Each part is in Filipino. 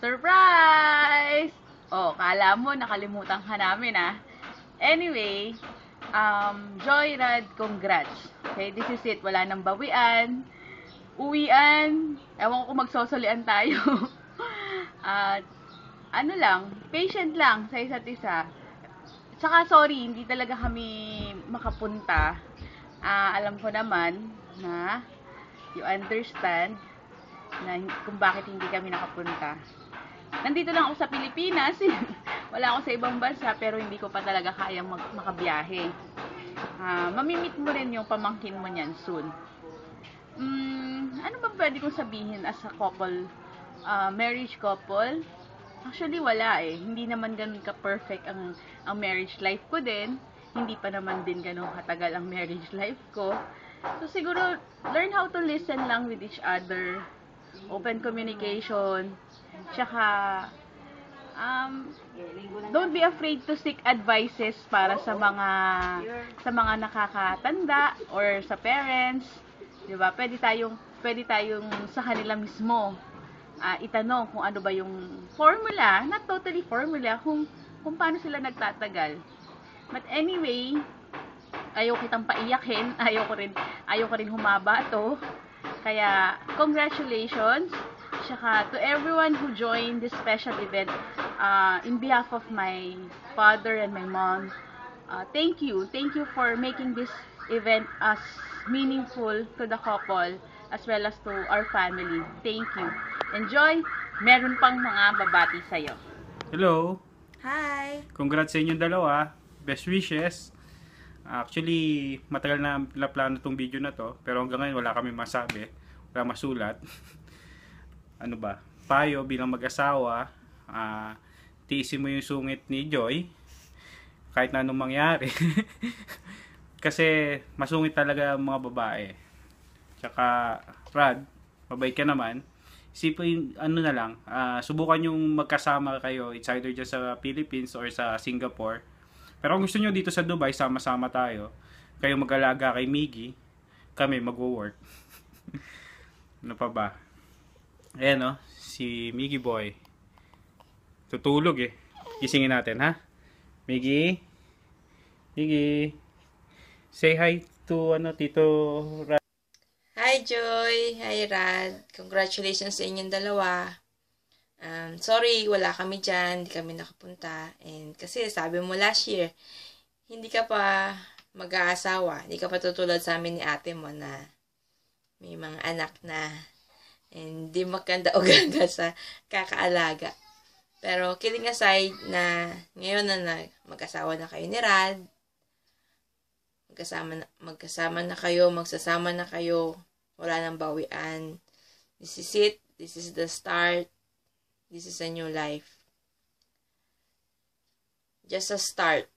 Surprise! Oh, kala mo nakalimutan ka namin ah. Anyway, Joy, Rad, congrats. Okay, this is it. Wala nang bawian, uwian, ewan ko kung magsosolian tayo. At ano lang, patient lang sa isa't isa. Tsaka sorry, hindi talaga kami makapunta. Alam ko naman na you understand na kung bakit hindi kami nakapunta. Nandito lang ako sa Pilipinas. Wala ako sa ibang bansa pero hindi ko pa talaga kayang makabiyahe. Mamimit mo rin yung pamangkin mo niyan soon. Ano ba pwede kong sabihin as a couple, marriage couple? Actually, wala eh. Hindi naman ganun ka-perfect ang marriage life ko din. Hindi pa naman din ganun katagal ang marriage life ko. So, siguro, learn how to listen lang with each other. Open communication. Tsaka, don't be afraid to seek advices para sa mga nakakatanda or sa parents. Diba? Pwede tayong sa kanila mismo itanong kung ano ba yung formula, not totally formula, kung paano sila nagtatagal. But anyway, ayaw kitang paiyakin, ayaw ko rin humaba to. Kaya, congratulations. Saka, to everyone who joined this special event, in behalf of my father and my mom, thank you. Thank you for making this event as meaningful to the couple as well as to our family. Thank you. Enjoy. Meron pang mga babati sa'yo. Hello. Hi. Congrats sa inyong dalawa. Best wishes. Actually, matagal na pinaplano tong video na to. Pero hanggang ngayon wala kami masabi. Wala masulat. Ano ba? Payo bilang mag-asawa. Tiisin mo yung sungit ni Joy. Kahit na anong mangyari. Kasi masungit talaga ang mga babae. Tsaka, Rad, mabait ka naman. Isipin, ano na lang, subukan yung magkasama kayo. It's either dyan sa Philippines or sa Singapore. Pero kung gusto nyo dito sa Dubai, sama-sama tayo. Kayo mag-alaga kay Miggy. Kami mag-work. Ano pa ba? Ayan o, si Miggy boy. Tutulog eh. Gisingin natin ha. Miggy. Miggy. Say hi to Tito Rad. Hi, Joy. Hi, Rad. Congratulations sa inyong dalawa. Sorry, wala kami dyan. Hindi kami nakapunta. And kasi sabi mo last year, hindi ka pa mag-aasawa. Hindi ka pa tutulad sa amin ni ate mo na may mga anak na and di magkanda o gaga sa kakaalaga. Pero kidding aside na ngayon na mag-asawa na kayo ni Rad, magkasama na kayo, magsasama na kayo, wala nang bawian. This is it. This is the start. This is a new life. Just a start.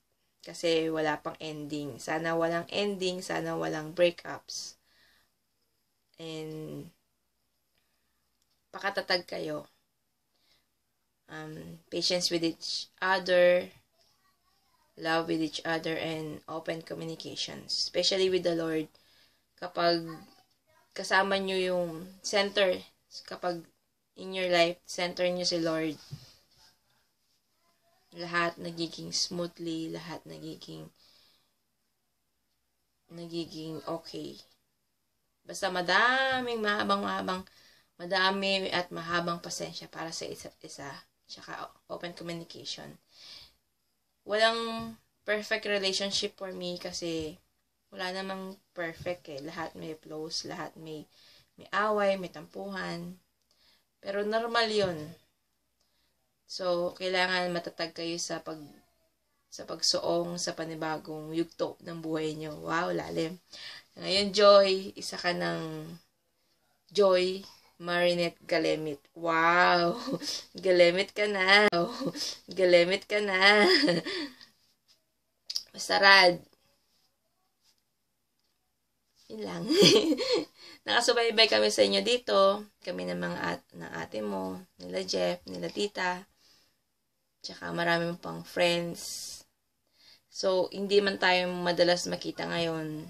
Kasi wala pang ending. Sana walang ending. Sana walang breakups. And pakatatag kayo. Patience with each other. Love with each other and open communications. Especially with the Lord. Kapag kasama nyo yung center, kapag in your life, center nyo si Lord, lahat nagiging smoothly, lahat nagiging okay. Basta madami at mahabang pasensya para sa isa't isa. Tsaka open communication. Walang perfect relationship for me kasi wala namang perfect eh. Lahat may flaws, lahat may away, may tampuhan. Pero normal yun. So, kailangan matatag kayo sa pagsuong sa panibagong yugto ng buhay nyo. Wow, lalim. Ngayon, Joy, isa ka ng Joy Marinette Galemit. Wow! Galemit ka na. Galemit ka na. Basta Rad. Yun lang. Nakasubaybay kami sa inyo dito. Kami ng ng ate mo, nila Jeff, nila tita. Tsaka marami pang friends. So, hindi man tayo madalas makita ngayon.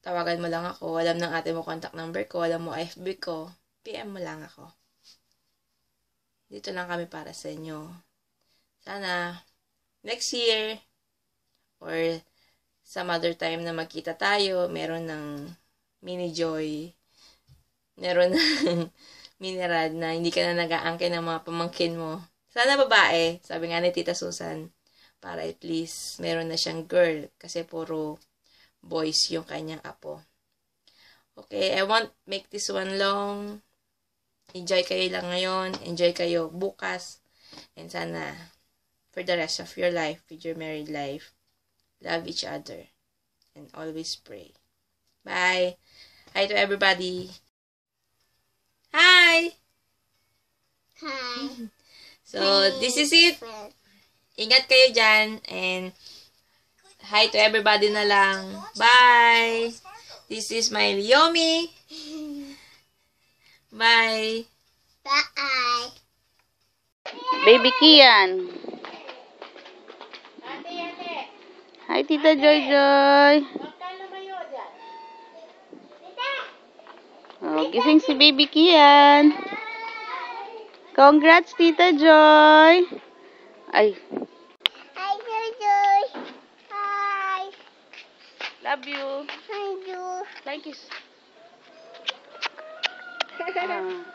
Tawagan mo lang ako. Alam ng ate mo contact number ko. Alam mo FB ko. PM mo lang ako. dito lang kami para sa inyo. Sana next year or some other time na magkita tayo, meron ng mini Joy, meron ng mini Rad na hindi ka na nag-aangkin ng mga pamangkin mo. Sana babae, sabi nga ni Tita Susan, para at least meron na siyang girl kasi puro boys yung kanyang apo. Okay, I won't make this one long. Enjoy kayo lang ngayon. Enjoy kayo bukas. And sana, for the rest of your life, with your married life, love each other. And always pray. Bye. Hi to everybody. Hi! Hi. So, this is it. Ingat kayo dyan. And hi to everybody na lang. Bye! This is my Yomi. Bye! Bye. Baby Kian. Hi, Tita Joy Joy. Oh, gising si Baby Kian. Congrats, Tita Joy. Ay, Hi, Joy. Hi. love you. Hi, Joy. Like kiss. Ah.